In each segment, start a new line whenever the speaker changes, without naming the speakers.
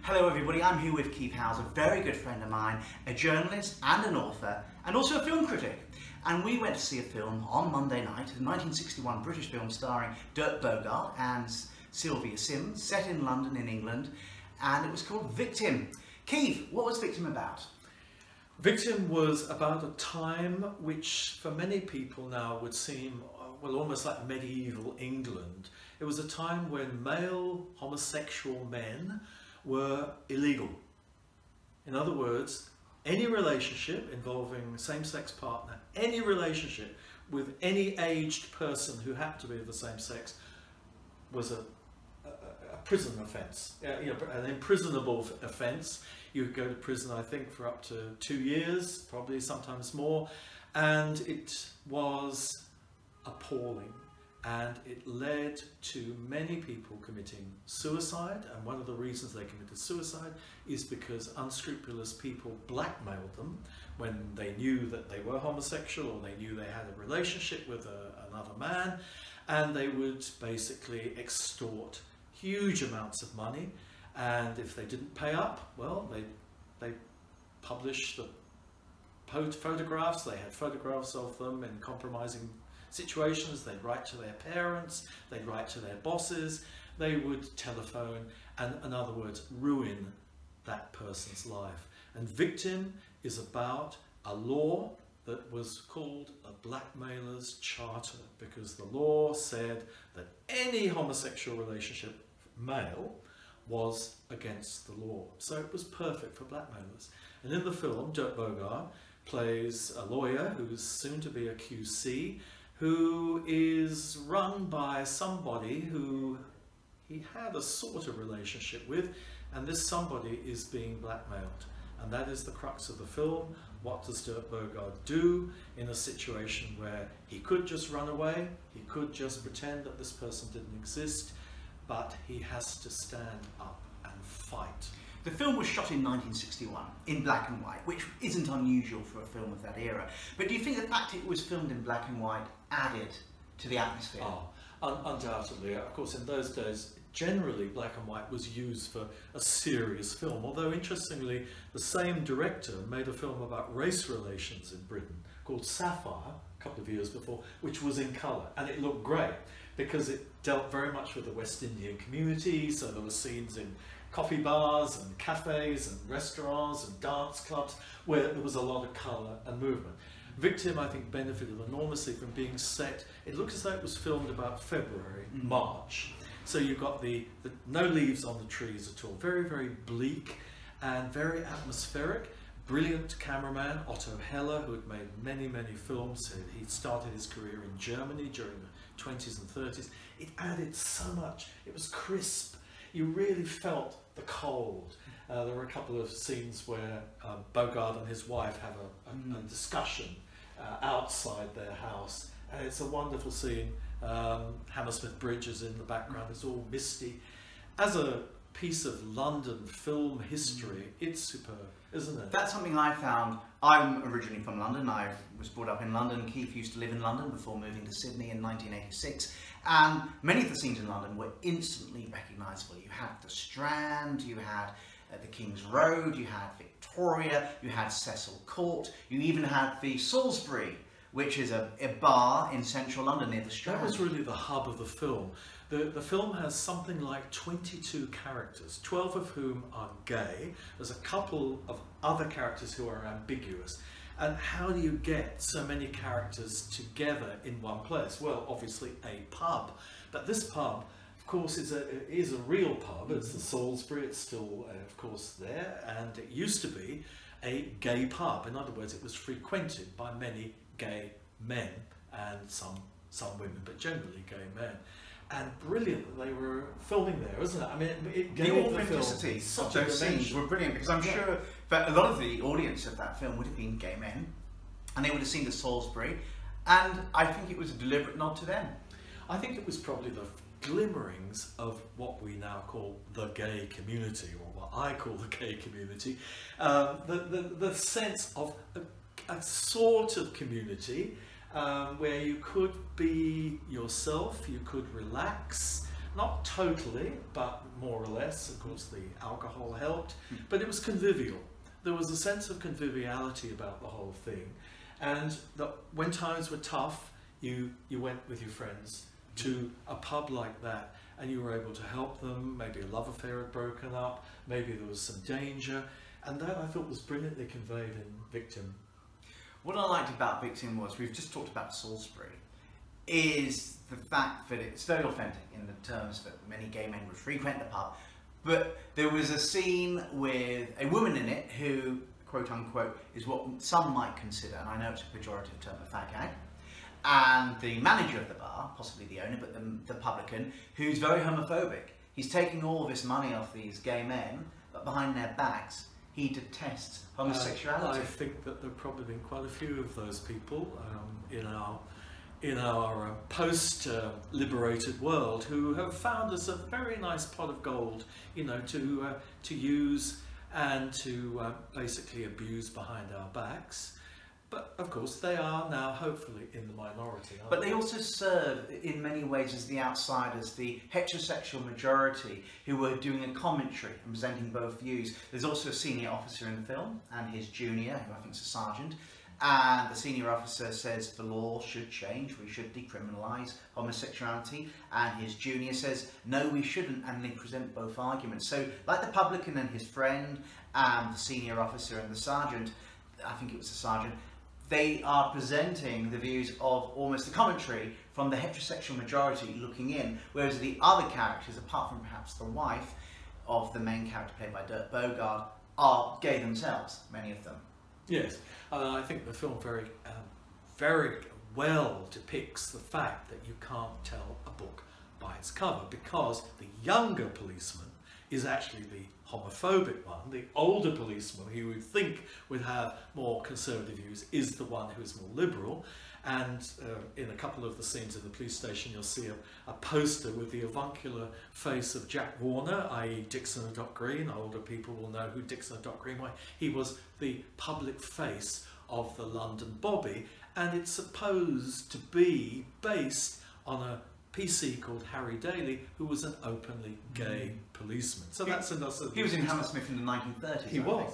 Hello everybody, I'm here with Keith Howes, a very good friend of mine, a journalist and an author, and also a film critic. And we went to see a film on Monday night, a 1961 British film starring Dirk Bogarde and Sylvia, Syms, set in London in England, and it was called Victim. Keith, what was Victim about?
Victim was about a time which for many people now would seem, well, almost like medieval England. It was a time when male homosexual men were illegal. In other words, any relationship involving same-sex partner, any relationship with any aged person who happened to be of the same sex was a prison offence, an imprisonable offence. You could go to prison, I think, for up to 2 years, probably sometimes more, and it was appalling. And it led to many people committing suicide, and one of the reasons they committed suicide is because unscrupulous people blackmailed them when they knew that they were homosexual or they knew they had a relationship with another man, and they would basically extort huge amounts of money, and if they didn't pay up, well, they published the photographs. They had photographs of them in compromising situations. They'd write to their parents, they'd write to their bosses, they would telephone and, in other words, ruin that person's life. And Victim is about a law that was called a blackmailer's charter, because the law said that any homosexual relationship, male, was against the law. So it was perfect for blackmailers. And in the film, Dirk Bogarde plays a lawyer who's soon to be a QC, who is run by somebody who he had a sort of relationship with, and this somebody is being blackmailed. And that is the crux of the film. What does Dirk Bogarde do in a situation where he could just run away, he could just pretend that this person didn't exist, but he has to stand up and fight.
The film was shot in 1961 in black and white, which isn't unusual for a film of that era. But do you think the fact it was filmed in black and white added to the atmosphere?
Undoubtedly. Of course, in those days, generally black and white was used for a serious film. Although, interestingly, the same director made a film about race relations in Britain called Sapphire a couple of years before, which was in colour, and it looked great because it dealt very much with the West Indian community. So there were scenes in coffee bars and cafes and restaurants and dance clubs where there was a lot of colour and movement. Victim, I think, benefited enormously from being set. It looks as though it was filmed about February, March. So you've got the no leaves on the trees at all. Very, very bleak and very atmospheric. Brilliant cameraman, Otto Heller, who had made many, many films. He started his career in Germany during the 20s and 30s. It added so much. It was crisp. You really felt the cold. There were a couple of scenes where Bogarde and his wife have a discussion outside their house, and it's a wonderful scene. Hammersmith Bridge is in the background, it's all misty. As a piece of London film history, it's superb, isn't it?
That's something I found. I'm originally from London. I was brought up in London. Keith used to live in London before moving to Sydney in 1986. And many of the scenes in London were instantly recognisable. You had the Strand, you had the King's Road, you had Victoria, you had Cecil Court, you even had the Salisbury, which is a bar in central London near the Strand.
That was really the hub of the film. The film has something like 22 characters, 12 of whom are gay. There's a couple of other characters who are ambiguous. And how do you get so many characters together in one place? Well, obviously a pub. But this pub, of course, is a real pub. It's the Salisbury. It's still, of course, there. And it used to be a gay pub. In other words, it was frequented by many gay men and some women, but generally gay men. And brilliant that they were filming there, isn't it? I mean, it gave
the authenticity of those scenes were brilliant, because I'm sure that a lot of the audience of that film would have been gay men, and they would have seen the Salisbury, and I think it was a deliberate nod to them.
I think it was probably the glimmerings of what we now call the gay community, or what I call the gay community, the sense of a sort of community where you could be yourself, you could relax. In not totally, but more or less. Of course, the alcohol helped, but it was convivial. There was a sense of conviviality about the whole thing, and that when times were tough, you went with your friends to a pub like that, and you were able to help them. Maybe a love affair had broken up, maybe there was some danger, and that I thought was brilliantly conveyed in Victim.
What I liked about Victim was, we've just talked about Salisbury, is the fact that it's very authentic in the terms that many gay men would frequent the pub, but there was a scene with a woman in it who, quote unquote, is what some might consider, and I know it's a pejorative term, a fag hag, and the manager of the bar, possibly the owner, but the publican, who's very homophobic. He's taking all this money off these gay men, but behind their backs, he detests homosexuality.
I think that there have probably been quite a few of those people in our post-liberated world who have found us a very nice pot of gold, you know, to use and to basically abuse behind our backs. But of course, they are now hopefully in the minority.
But they also serve in many ways as the outsiders, the heterosexual majority who are doing a commentary and presenting both views. There's also a senior officer in the film and his junior, who I think is a sergeant. And the senior officer says the law should change, we should decriminalise homosexuality. And his junior says, no, we shouldn't, and they present both arguments. So, like the publican and his friend, and the senior officer and the sergeant, I think it was the sergeant, they are presenting the views of almost the commentary from the heterosexual majority looking in, whereas the other characters, apart from perhaps the wife of the main character played by Dirk Bogarde, are gay themselves, many of them.
Yes, I think the film very well depicts the fact that you can't tell a book by its cover, because the younger policeman is actually the homophobic one. The older policeman, who you would think would have more conservative views, is the one who is more liberal. And in a couple of the scenes in the police station, you'll see a poster with the avuncular face of Jack Warner, i.e. Dixon and Doc Green. Older people will know who Dixon and Doc Green were. He was the public face of the London Bobby, and it's supposed to be based on a PC called Harry Daly, who was an openly gay policeman. So that's another.
He was in Hammersmith in the 1930s.
He was.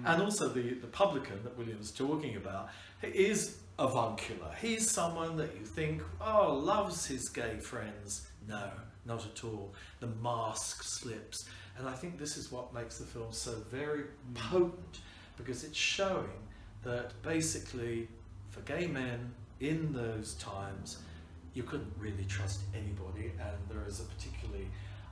And also the publican that William's talking about is avuncular. He's someone that you think, oh, loves his gay friends. No, not at all. The mask slips. And I think this is what makes the film so very potent, because it's showing that basically for gay men in those times, you couldn't really trust anybody, and there is a particularly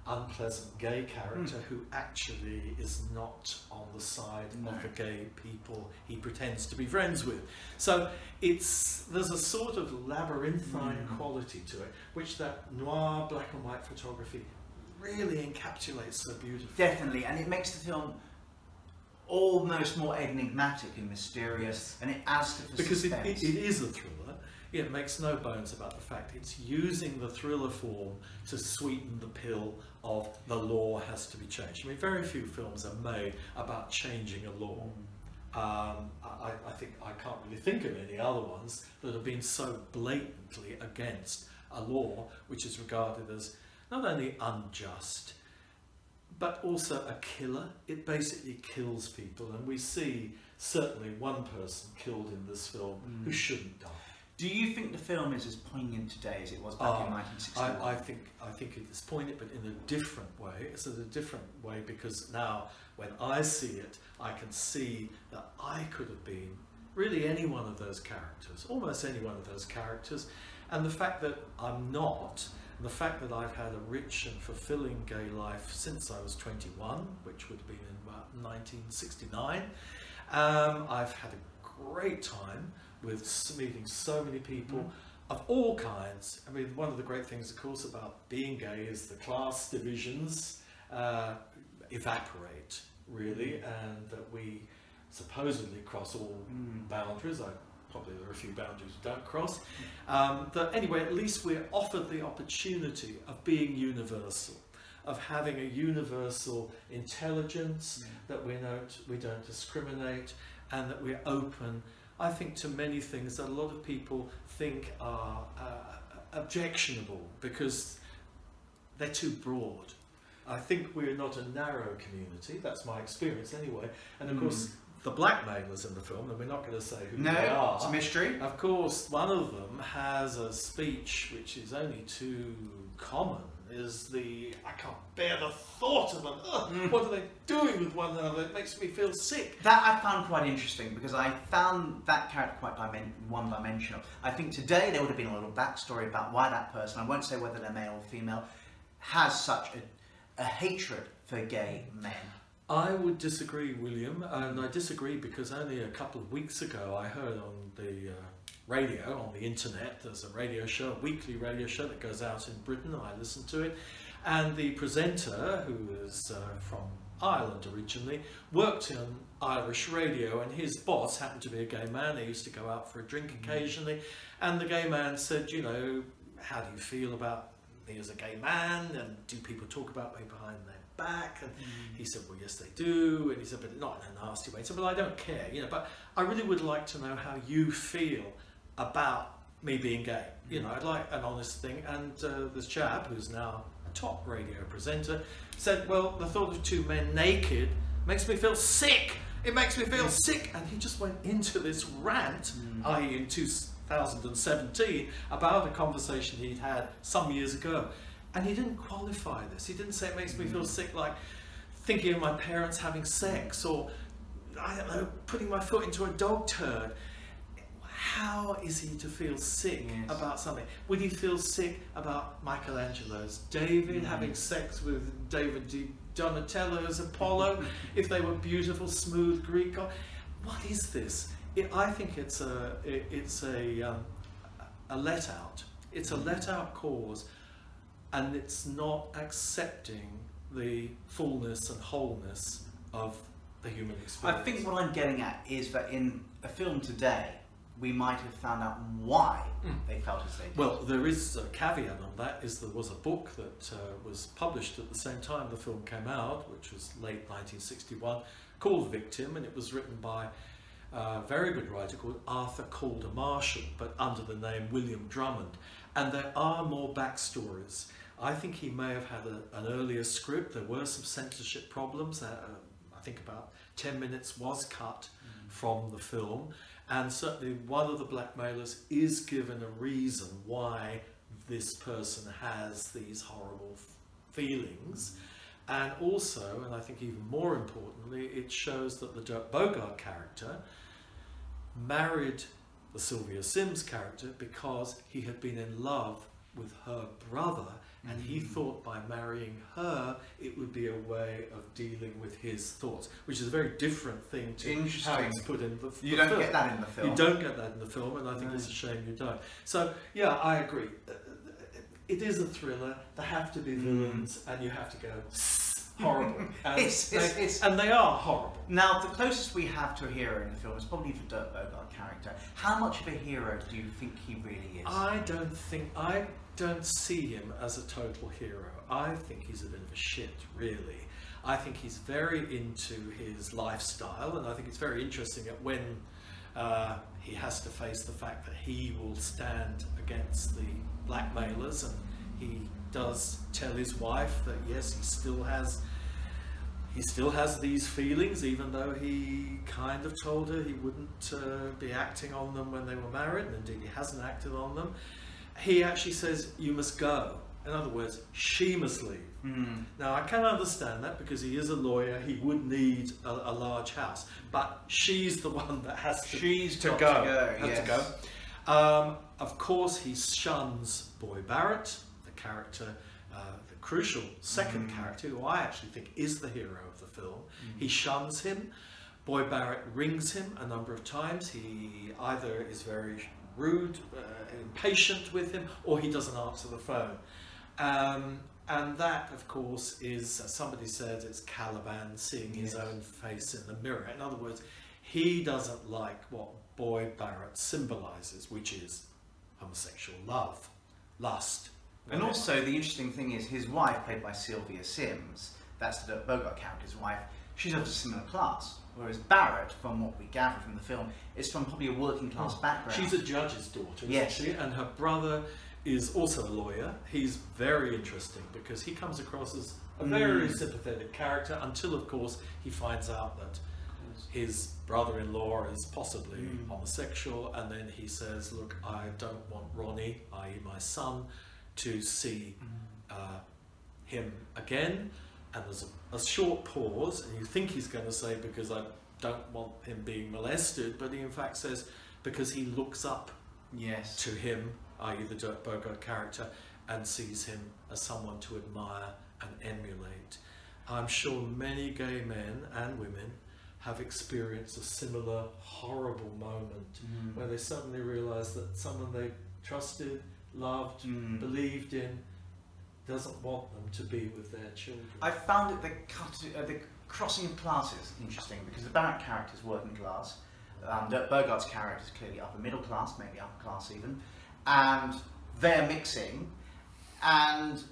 unpleasant gay character who actually is not on the side of the gay people he pretends to be friends with. So there's a sort of labyrinthine quality to it, which that noir black and white photography really encapsulates so beautifully.
Definitely, and it makes the film almost more enigmatic and mysterious, and it adds to the
because
suspense.
it is a thriller. It makes no bones about the fact it's using the thriller form to sweeten the pill of the law has to be changed. I mean, very few films are made about changing a law. I think I can't really think of any other ones that have been so blatantly against a law which is regarded as not only unjust, but also a killer. It basically kills people, and we see certainly one person killed in this film who shouldn't die.
Do you think the film is as poignant today as it was back in 1961?
I think it is poignant, but in a different way. It's in a different way because now, when I see it, I can see that I could have been really any one of those characters, almost any one of those characters, and the fact that I'm not, and the fact that I've had a rich and fulfilling gay life since I was 21, which would have been in about 1969. I've had a great time with meeting so many people of all kinds. I mean, one of the great things, of course, about being gay is the class divisions evaporate, really, and that we supposedly cross all boundaries. Probably there are a few boundaries we don't cross. But anyway, at least we're offered the opportunity of being universal, of having a universal intelligence, that we don't discriminate, and that we're open, I think, to many things that a lot of people think are objectionable because they're too broad. I think we're not a narrow community. That's my experience anyway. And of course, the blackmailers in the film, and we're not going to say who they are.
It's a mystery.
Of course, one of them has a speech which is only too common, is the, I can't bear the thought of them. Ugh, what are they doing with one another? It makes me feel sick.
That I found quite interesting, because I found that character quite one-dimensional. I think today there would have been a little backstory about why that person, I won't say whether they're male or female, has such a hatred for gay men.
I would disagree, William, and I disagree because only a couple of weeks ago I heard on the radio, on the internet, there's a radio show, a weekly radio show that goes out in Britain, I listen to it, and the presenter, who is from Ireland originally, worked on Irish radio, and his boss happened to be a gay man. They used to go out for a drink occasionally, and the gay man said, you know, how do you feel about me as a gay man, and do people talk about me behind their back? And he said, well, yes they do. And he said, but not in a nasty way. He said, well, I don't care, you know, but I really would like to know how you feel about me being gay. You know, I'd like an honest thing. And this chap, who's now a top radio presenter, said, well, the thought of two men naked makes me feel sick. It makes me feel sick. And he just went into this rant, i.e. in 2017, about a conversation he'd had some years ago. And he didn't qualify this. He didn't say it makes me feel sick like thinking of my parents having sex, or, I don't know, putting my foot into a dog turd. How is he to feel sick about something? Would he feel sick about Michelangelo's David having sex with David Donatello's Apollo, if they were beautiful, smooth Greek gods? What is this? I think it's a let out. It's a let out cause. And it's not accepting the fullness and wholeness of the human experience.
I think what I'm getting at is that in a film today, we might have found out why they felt as they did.
Well, there is a caveat on that, is there was a book that was published at the same time the film came out, which was late 1961, called Victim, and it was written by a very good writer called Arthur Calder Marshall, but under the name William Drummond. And there are more backstories. I think he may have had an earlier script. There were some censorship problems. I think about 10 minutes was cut from the film. And certainly one of the blackmailers is given a reason why this person has these horrible feelings. And also, and I think even more importantly, it shows that the Dirk Bogarde character married the Sylvia Syms character because he had been in love with her brother, and he thought by marrying her it would be a way of dealing with his thoughts, which is a very different thing to how it's put in the film.
You don't get that in the film.
You don't get that in the film, and I think it's a shame you don't. So yeah, I agree. It is a thriller. There have to be villains, and you have to go horrible. And they are horrible.
Now, the closest we have to a hero in the film is probably the Dirk Bogarde character. How much of a hero do you think he really is?
I don't see him as a total hero. I think he's a bit of a shit, really. I think he's very into his lifestyle, and I think it's very interesting that when he has to face the fact that he will stand against the blackmailers, and he does tell his wife that yes, he still has these feelings, even though he kind of told her he wouldn't be acting on them when they were married, and indeed he hasn't acted on them. He actually says, you must go. In other words, she must leave. Now, I can understand that because he is a lawyer. He would need a large house, but she's the one that has to go. Of course, he shuns Boy Barrett, the character, the crucial second character, who I actually think is the hero of the film. He shuns him. Boy Barrett rings him a number of times. He either is very rude, impatient with him, or he doesn't answer the phone. And that, of course, is, as somebody said, it's Caliban seeing his own face in the mirror. In other words, he doesn't like what Boy Barrett symbolises, which is homosexual love, lust.
And also, the interesting thing is, his wife, played by Sylvia Syms, that's the Dirk Bogarde character's wife, she's of a similar class. Whereas Barrett, from what we gather from the film, is from probably a working class background.
She's a judge's daughter, isn't she? And her brother is also a lawyer. He's very interesting because he comes across as a very sympathetic character until, of course, he finds out that his brother-in-law is possibly homosexual, and then he says, look, I don't want Ronnie, i.e. my son, to see him again. And there's a short pause, and you think he's going to say, because I don't want him being molested, but he in fact says, because he looks up to him, i.e. the Dirk Bogarde character, and sees him as someone to admire and emulate. I'm sure many gay men and women have experienced a similar horrible moment where they suddenly realise that someone they trusted, loved, believed in, doesn't want them to be with their children.
I found it the crossing of classes interesting, because the Barrett character is working class, Dirk Bogarde's character is clearly upper middle class, maybe upper class even, and they're mixing, and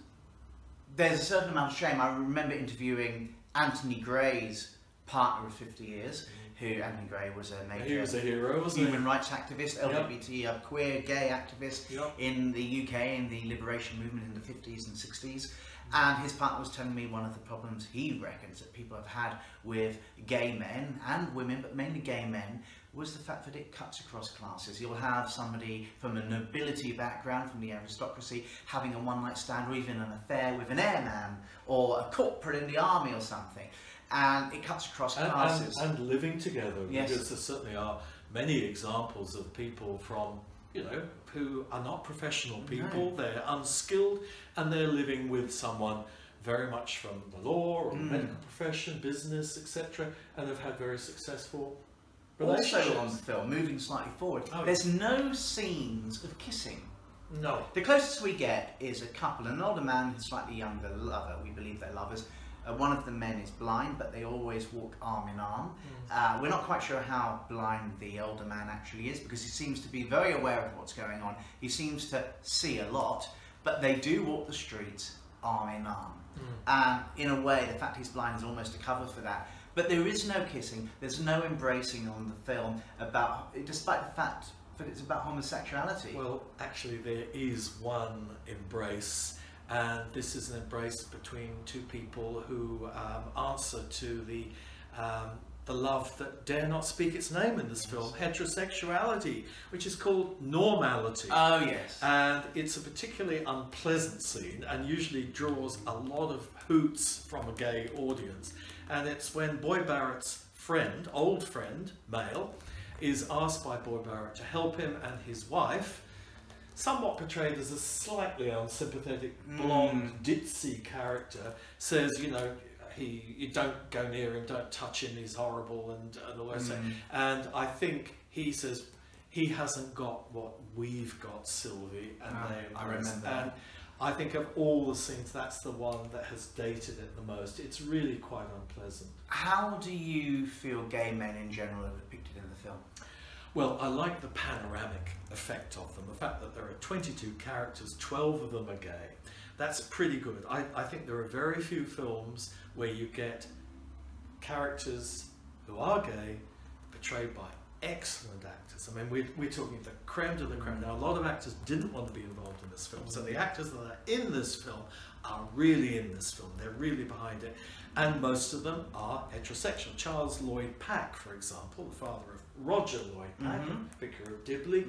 there's a certain amount of shame. I remember interviewing Anthony Gray's partner of 50 years, who Anthony Gray was a major
he was a hero, wasn't
human rights activist, LGBT, queer, gay activist in the UK in the liberation movement in the 50s and 60s. And his partner was telling me one of the problems he reckons that people have had with gay men and women, but mainly gay men, was the fact that it cuts across classes. You'll have somebody from a nobility background, from the aristocracy, having a one-night stand or even an affair with an airman or a corporate in the army or something. And it cuts across classes.
And living together, because there certainly are many examples of people from, you know, who are not professional people, they're unskilled, and they're living with someone very much from the law or the medical profession, business, etc., and have had very successful relationships.
Also on the film, moving slightly forward, there's no scenes of kissing.
No.
The closest we get is a couple, an older man and a slightly younger lover. We believe they're lovers. One of the men is blind, but they always walk arm in arm. We're not quite sure how blind the older man actually is, because he seems to be very aware of what's going on. He seems to see a lot, but they do walk the streets arm in arm. And in a way, the fact he's blind is almost a cover for that. But there is no kissing, there's no embracing on the film, despite the fact that it's about homosexuality.
Well, actually there is one embrace, and this is an embrace between two people who answer to the love that dare not speak its name in this film, heterosexuality, which is called normality.
Oh yes.
And it's a particularly unpleasant scene, and usually draws a lot of hoots from a gay audience. And it's when Boy Barrett's friend, old friend, male, is asked by Boy Barrett to help him, and his wife, somewhat portrayed as a slightly unsympathetic, blonde, ditzy character, says, you know, you don't go near him, don't touch him, he's horrible, and all that stuff. And I think he says, he hasn't got what we've got, Sylvia, and
I remember that.
And I think of all the scenes, that's the one that has dated it the most. It's really quite unpleasant.
How do you feel gay men in general are depicted in the film?
Well, I like the panoramic effect of them. The fact that there are 22 characters, 12 of them are gay. That's pretty good. I think there are very few films where you get characters who are gay portrayed by excellent actors. I mean, we're talking the creme de la creme. Now, a lot of actors didn't want to be involved in this film, so the actors that are in this film are really in this film. They're really behind it, and most of them are heterosexual. Charles Lloyd Pack, for example, the father of Roger Lloyd Pack, Vicar of Dibley,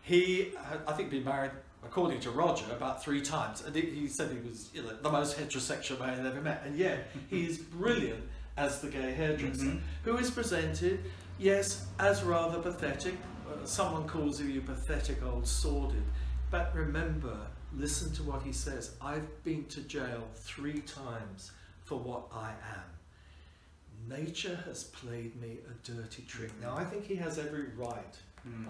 he had, I think, been married, according to Roger, about 3 times, and he said he was, you know, the most heterosexual man he'd ever met, and yet he is brilliant as the gay hairdresser, who is presented, yes, as rather pathetic. Someone calls you pathetic old sordid, but remember, listen to what he says. I've been to jail 3 times for what I am. Nature has played me a dirty trick. Now, I think he has every right,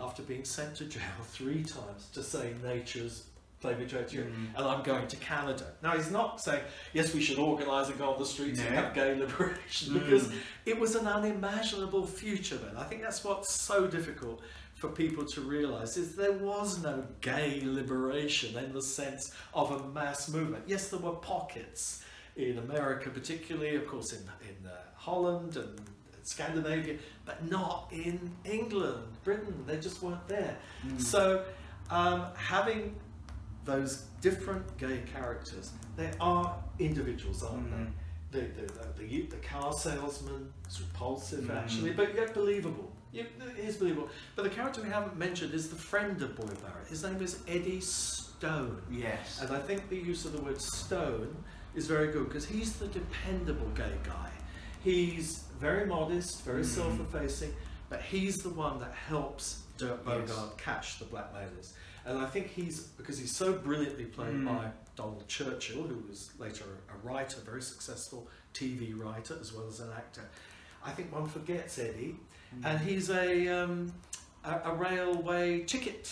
after being sent to jail 3 times, to say nature's played me a dirty trick, and I'm going to Canada. Now, he's not saying, yes, we should organise and go on the streets and have gay liberation, because it was an unimaginable future then. I think that's what's so difficult for people to realise, is there was no gay liberation in the sense of a mass movement. Yes, there were pockets in America, particularly, of course, in Holland and Scandinavia, but not in England, Britain. They just weren't there. So having those different gay characters, they are individuals, aren't they? The car salesman is repulsive actually, but yet believable. It is believable. But the character we haven't mentioned is the friend of Boy Barrett. His name is Eddie Stone.
Yes.
And I think the use of the word Stone is very good because he's the dependable gay guy. He's very modest, very self-effacing, but he's the one that helps Dirk Bogarde catch the blackmailers. And I think because he's so brilliantly played by Donald Churchill, who was later a writer, very successful TV writer as well as an actor. I think one forgets Eddie, and he's a railway ticket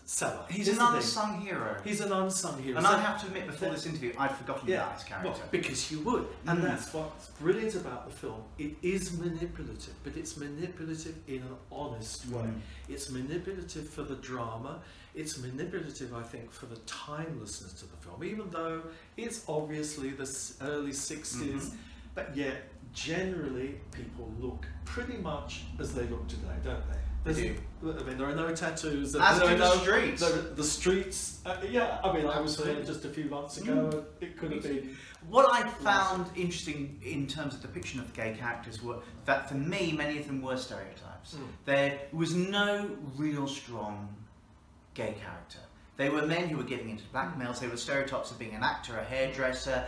seller.
He's an unsung hero.
He's an unsung hero.
And I have to admit, before this interview, I'd forgotten about his character.
Well, because you would. And that's what's brilliant about the film. It is manipulative, but it's manipulative in an honest way. It's manipulative for the drama. It's manipulative, I think, for the timelessness of the film, even though it's obviously the early 60s, but yet generally people look pretty much as they look today, don't they? I mean, there are no tattoos.
As do the streets.
The streets, yeah, I mean, I was there just a few months ago, it could have been...
What I found interesting in terms of depiction of gay characters were that, for me, many of them were stereotypes. There was no real strong gay character. They were men who were getting into blackmails. They were stereotypes of being an actor, a hairdresser.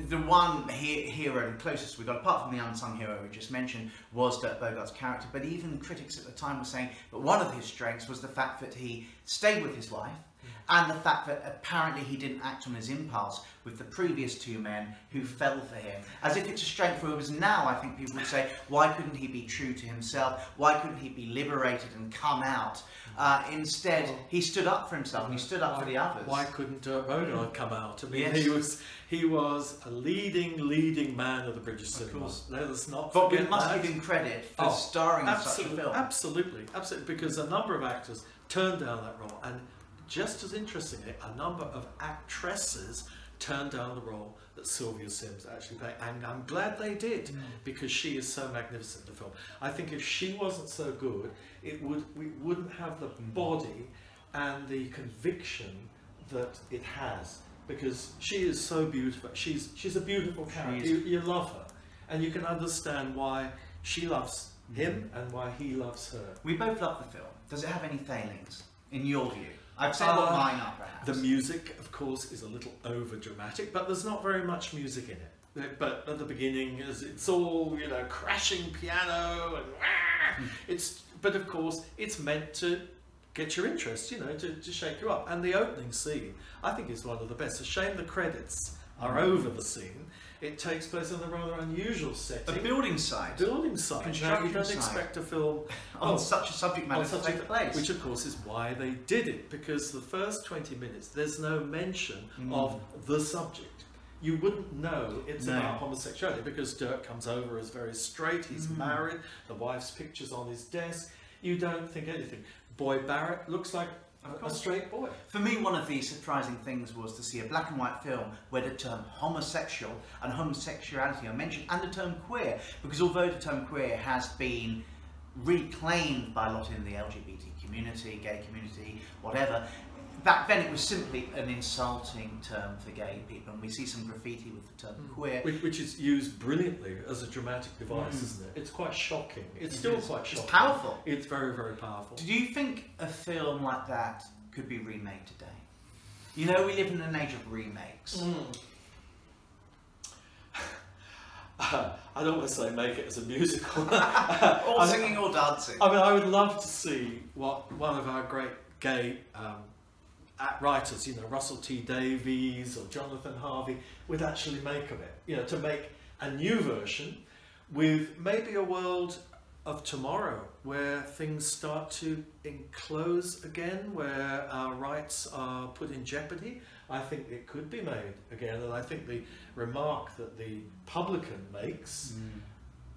The one hero, the closest we got, apart from the unsung hero we just mentioned, was Dirk Bogarde's character. But even critics at the time were saying that one of his strengths was the fact that he stayed with his wife, and the fact that apparently he didn't act on his impulse with the previous two men who fell for him. As if it's a strength, whereas now I think people would say, why couldn't he be true to himself? Why couldn't he be liberated and come out? Instead, he stood up for himself and he stood up for the others.
Why couldn't Dirk Bogarde come out? I mean, he was a leading man of the British cinema. Let us not forget that.
But we must give him credit for starring in such a film.
Absolutely, because a number of actors turned down that role, and just as interestingly, a number of actresses turned down the role that Sylvia Syms actually played, and I'm glad they did, because she is so magnificent in the film. I think if she wasn't so good, we wouldn't have the body and the conviction that it has, because she is so beautiful. She's a beautiful character. You love her, and you can understand why she loves him and why he loves her.
We both love the film. Does it have any failings, in your view? I've said what mine are, perhaps.
The music, of course, is a little over-dramatic, but there's not very much music in it. But at the beginning, it's all, you know, crashing piano and but of course, it's meant to get your interest, you know, to shake you up. And the opening scene, I think, is one of the best. It's a shame the credits are over the scene. It takes place in a rather unusual setting.
A building site.
Now, you don't expect a film
on such a subject matter to take place.
Which, of course, is why they did it. Because the first 20 minutes, there's no mention of the subject. You wouldn't know it's about homosexuality, because Dirk comes over as very straight, he's married, the wife's picture's on his desk. You don't think anything. Boy Barrett looks like a straight boy.
For me, one of the surprising things was to see a black and white film where the term homosexual and homosexuality are mentioned, and the term queer, because although the term queer has been reclaimed by a lot in the LGBT community, gay community, whatever, back then it was simply an insulting term for gay people, and we see some graffiti with the term queer.
Which is used brilliantly as a dramatic device, isn't it? It's quite shocking. It's still quite shocking.
It's powerful.
It's very, very powerful.
Do you think a film like that could be remade today? You know, we live in an age of remakes.
I don't want to say make it as a musical.
Or singing or dancing.
I mean, I would love to see what one of our great gay writers, you know, Russell T Davies or Jonathan Harvey, would actually make of it. You know, to make a new version with maybe a world of tomorrow where things start to enclose again, where our rights are put in jeopardy. I think it could be made again, and I think the remark that the publican makes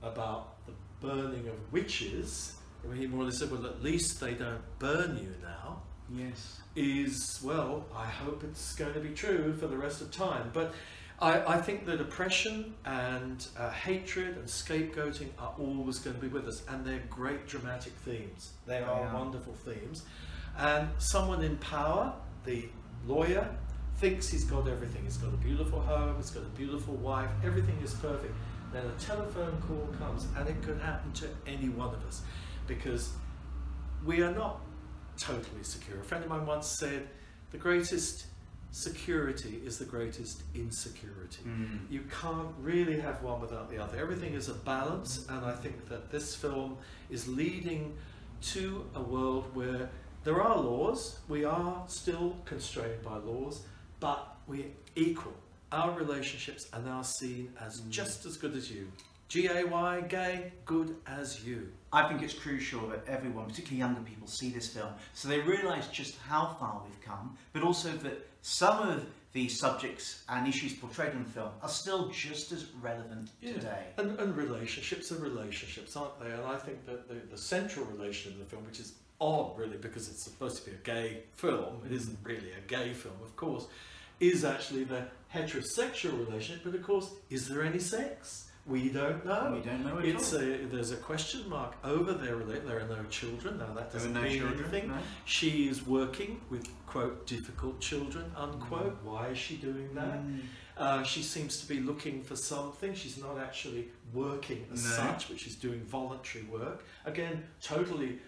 about the burning of witches, I mean, he more or less said, well, at least they don't burn you now.
Yes.
Is, well, I hope it's going to be true for the rest of time. But I think that oppression and hatred and scapegoating are always going to be with us, and they're great dramatic themes. They are wonderful themes. And someone in power the lawyer thinks he's got everything. He's got a beautiful home, he's got a beautiful wife, everything is perfect. Then a telephone call comes, and it could happen to any one of us, because we are not totally secure. A friend of mine once said, the greatest security is the greatest insecurity. You can't really have one without the other. Everything is a balance, and I think that this film is leading to a world where there are laws, we are still constrained by laws, but we're equal. Our relationships are now seen as just as good as you. G-A-Y, gay, good as you.
I think it's crucial that everyone, particularly younger people, see this film so they realise just how far we've come, but also that some of the subjects and issues portrayed in the film are still just as relevant today.
And relationships are relationships, aren't they? And I think that the central relation in the film, which is odd really because it's supposed to be a gay film, it isn't really a gay film of course, is actually the heterosexual relationship, but of course, is there any sex? We don't know.
We don't know at all.
There's a question mark over there. There are no children. Now that doesn't mean anything.
No.
She is working with, quote, difficult children, unquote. Why is she doing that? She seems to be looking for something. She's not actually working as such, but she's doing voluntary work. Again, totally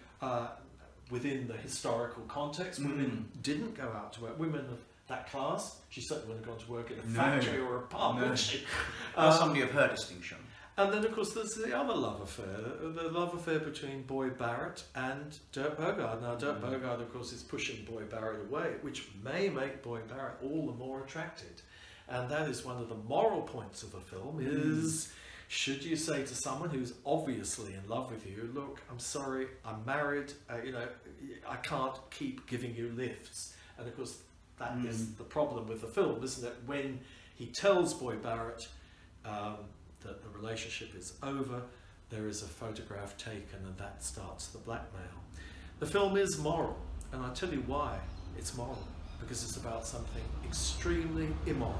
within the historical context. Women didn't go out to work. Women of that class, she certainly wouldn't have gone to work in a factory or a pub, would she?
Somebody of her distinction.
And then, of course, there's the other love affair, the love affair between Boy Barrett and Dirk Bogarde. Now, Dirk Bogarde, of course, is pushing Boy Barrett away, which may make Boy Barrett all the more attracted. And that is one of the moral points of the film, is should you say to someone who's obviously in love with you, look, I'm sorry, I'm married, you know, I can't keep giving you lifts. And, of course, that is the problem with the film, isn't it? When he tells Boy Barrett that the relationship is over, there is a photograph taken, and that starts the blackmail. The film is moral, and I'll tell you why it's moral. Because it's about something extremely immoral.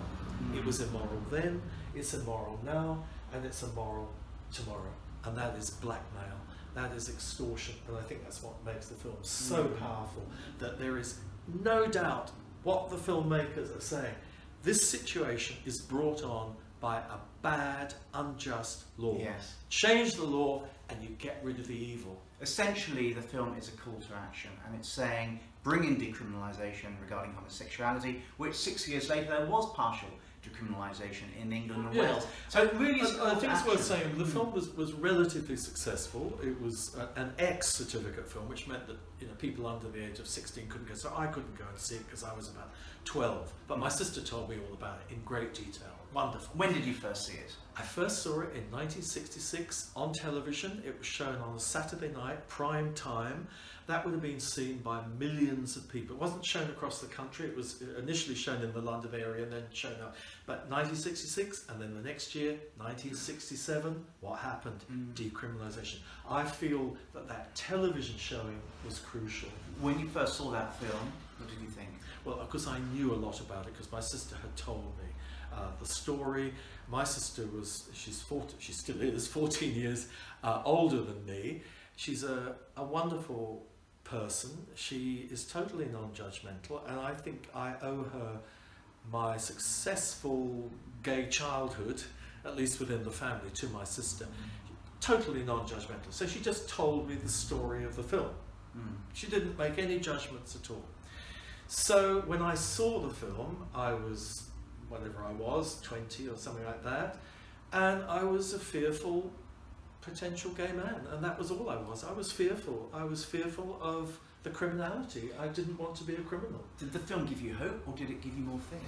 It was immoral then, it's immoral now, and it's immoral tomorrow. And that is blackmail, that is extortion, and I think that's what makes the film so powerful, that there is no doubt what the filmmakers are saying. This situation is brought on by a bad, unjust law.
Yes.
Change the law and you get rid of the evil.
Essentially, the film is a call to action, and it's saying bring in decriminalisation regarding homosexuality, which 6 years later there was partial decriminalisation in England and Wales. So it really is.
I think it's worth saying the film was relatively successful. It was an X certificate film, which meant that people under the age of 16 couldn't go. So I couldn't go and see it because I was about 12. But my sister told me all about it in great detail. Wonderful.
When did you first see it?
I first saw it in 1966 on television. It was shown on a Saturday night, prime time. That would have been seen by millions of people. It wasn't shown across the country. It was initially shown in the London area and then shown up. But 1966, and then the next year, 1967, what happened? Decriminalisation. I feel that that television showing was crucial.
When you first saw that film, what did you think?
Well, of course, I knew a lot about it because my sister had told me the story. My sister she still is 14 years older than me. She's a wonderful person. She is totally non-judgmental, and I think I owe her my successful gay childhood, at least within the family, to my sister. Totally non-judgmental. So she just told me the story of the film. She didn't make any judgments at all. So when I saw the film, I was, whatever I was, 20 or something like that, and I was a fearful potential gay man, and that was all I was. I was fearful. I was fearful of the criminality. I didn't want to be a criminal.
Did the film give you hope, or did it give you more fear?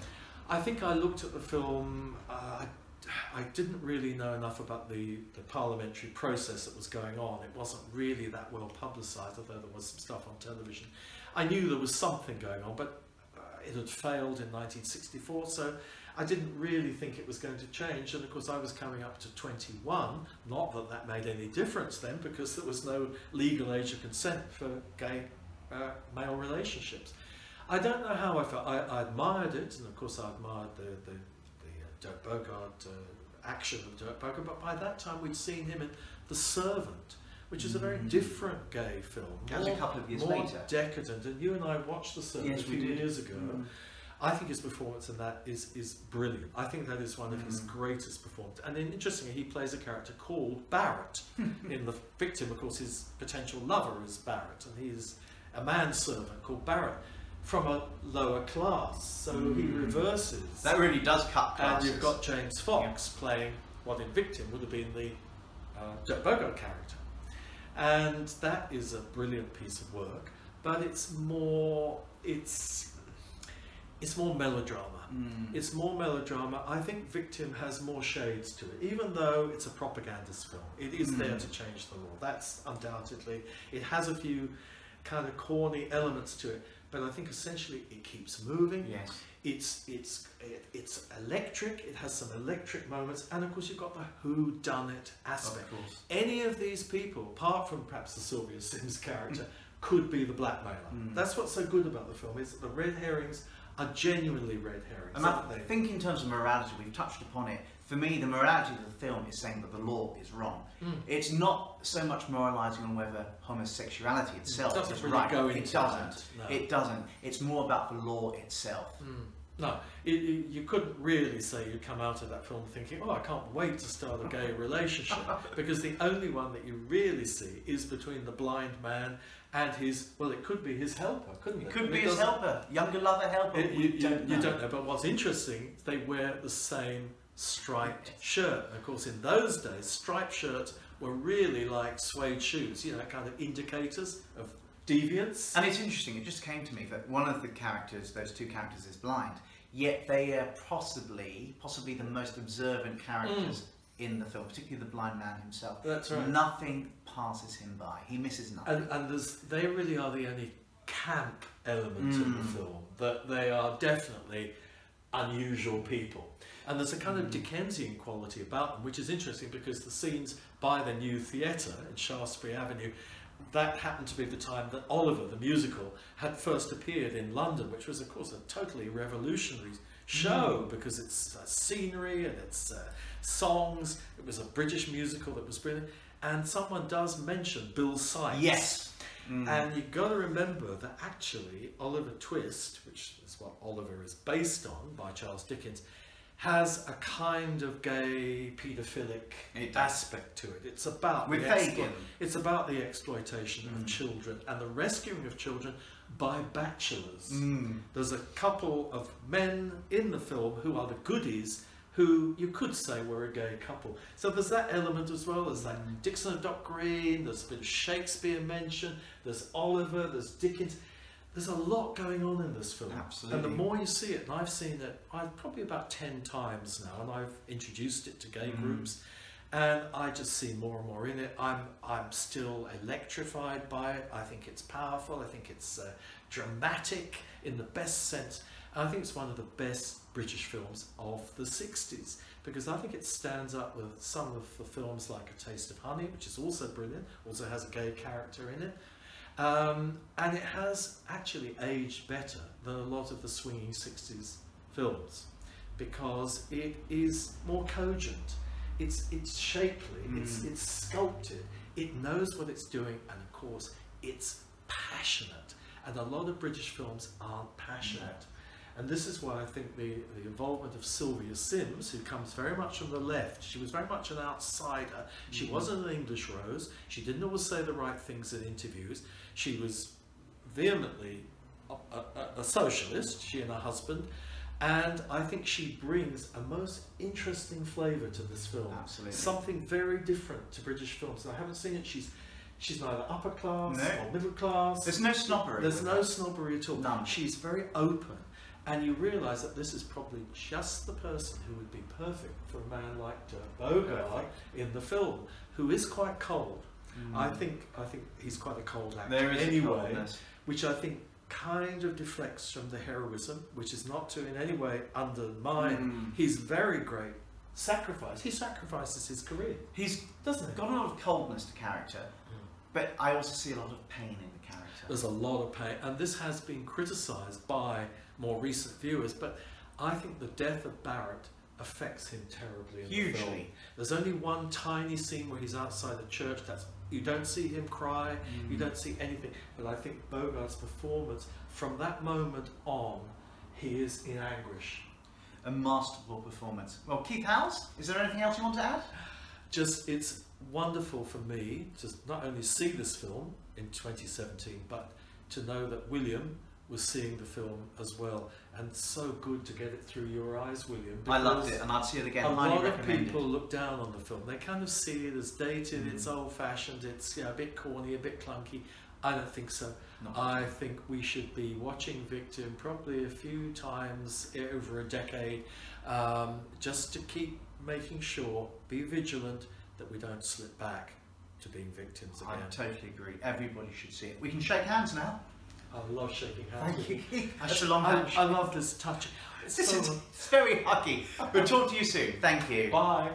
I think I looked at the film, I didn't really know enough about the parliamentary process that was going on. It wasn't really that well publicised, although there was some stuff on television. I knew there was something going on, but it had failed in 1964, so I didn't really think it was going to change. And of course I was coming up to 21, not that that made any difference then, because there was no legal age of consent for gay male relationships. I don't know how I felt. I admired it, and of course I admired the Dirk Bogarde action of Dirk Bogarde, but by that time we'd seen him in The Servant, which is a very different gay film.
That was a couple of years
more
later.
Decadent, and you and I watched the film a few years ago. I think his performance in that is brilliant. I think that is one of his greatest performances. And then, interestingly, he plays a character called Barrett. In The Victim, of course, his potential lover is Barrett, and he's a manservant called Barrett from a lower class. So he reverses.
That really does cut classes.
And you've got James Fox playing what in Victim would have been the Dirk Bogarde character. And that is a brilliant piece of work, but it's more melodrama. It's more melodrama. I think Victim has more shades to it, even though it's a propagandist film. It is there to change the law. That's undoubtedly. It has a few kind of corny elements to it, but I think essentially it keeps moving.
Yes.
It's electric. It has some electric moments, and of course you've got the whodunit aspect.
Of course.
Any of these people, apart from perhaps the Sylvia Syms character, could be the blackmailer. That's what's so good about the film, is that the red herrings are genuinely red herrings.
And I think in terms of morality, we've touched upon it. For me, the morality of the film is saying that the law is wrong. It's not so much moralising on whether homosexuality itself is
really
right.
go into
It doesn't.
that. No.
It doesn't. It's more about the law itself.
No, you couldn't really say you come out of that film thinking, oh, I can't wait to start a gay relationship, because the only one that you really see is between the blind man and his, well, it could be his helper, couldn't it?
It could be his helper, younger lover helper.
You don't know, but what's interesting, they wear the same striped shirt. And of course, in those days, striped shirts were really like suede shoes, you know, kind of indicators of deviance.
And it's interesting, it just came to me that one of the characters, those two characters, is blind, yet they are possibly the most observant characters in the film, particularly the blind man himself.
That's right.
Nothing passes him by. He misses nothing.
And they really are the only camp element of the film, that they are definitely unusual people. And there's a kind of Dickensian quality about them, which is interesting because the scenes by the new theatre in Shaftesbury Avenue, that happened to be the time that Oliver, the musical, had first appeared in London, which was, of course, a totally revolutionary show because it's scenery and it's songs. It was a British musical that was brilliant. And someone does mention Bill Sikes.
Yes.
And you've got to remember that actually Oliver Twist, which is what Oliver is based on by Charles Dickens, has a kind of gay paedophilic aspect to it. It's about it's about the exploitation of children and the rescuing of children by bachelors. There's a couple of men in the film who are the goodies, who you could say were a gay couple. So there's that element as well. There's like Dixon and Doc Green, there's been Shakespeare mentioned, there's Oliver, there's Dickens. There's a lot going on in this film.
Absolutely.
And the more you see it, and I've seen it probably about 10 times now, and I've introduced it to gay groups, and I just see more and more in it. I'm still electrified by it. I think it's powerful. I think it's dramatic in the best sense. And I think it's one of the best British films of the 60s, because I think it stands up with some of the films like A Taste of Honey, which is also brilliant, also has a gay character in it. And it has actually aged better than a lot of the swinging 60s films, because it is more cogent, it's shapely, it's sculpted, it knows what it's doing, and of course it's passionate. And a lot of British films aren't passionate. And this is why I think the involvement of Sylvia Syms, who comes very much from the left, she was very much an outsider. She wasn't an English Rose. She didn't always say the right things in interviews. She was vehemently a socialist, she and her husband. And I think she brings a most interesting flavour to this film.
Absolutely.
Something very different to British films. I haven't seen it. She's neither upper class or middle class.
There's no snobbery.
There's no snobbery at all.
None.
She's very open. And you realise that this is probably just the person who would be perfect for a man like Dirk Bogarde in the film, who is quite cold. I think he's quite a cold actor anyway, which I think kind of deflects from the heroism, which is not to in any way undermine his very great sacrifice. He sacrifices his career.
He's got a lot of coldness to character, but I also see a lot of pain in the character.
There's a lot of pain, and this has been criticised by more recent viewers, but I think the death of Barrett affects him terribly in
Hugely.
the film. There's only one tiny scene where he's outside the church. You don't see him cry, you don't see anything. But I think Bogarde's performance, from that moment on, he is in anguish.
A masterful performance. Well, Keith Howells, is there anything else you want to add?
It's wonderful for me to not only see this film in 2017, but to know that William was seeing the film as well, and so good to get it through your eyes, William.
I loved it, and I'd see it again.
A
Highly
lot of
recommended.
people look down on the film. They kind of see it as dated, it's old-fashioned, it's a bit corny, a bit clunky. I don't think so. I think we should be watching Victim probably a few times over a decade, just to keep making sure, be vigilant, that we don't slip back to being victims again.
I totally agree. Everybody should see it. We can shake hands now.
I love shaking hands.
Thank you. That's a long hand.
I love this touch.
It's very huggy. We'll talk to you soon. Thank you.
Bye.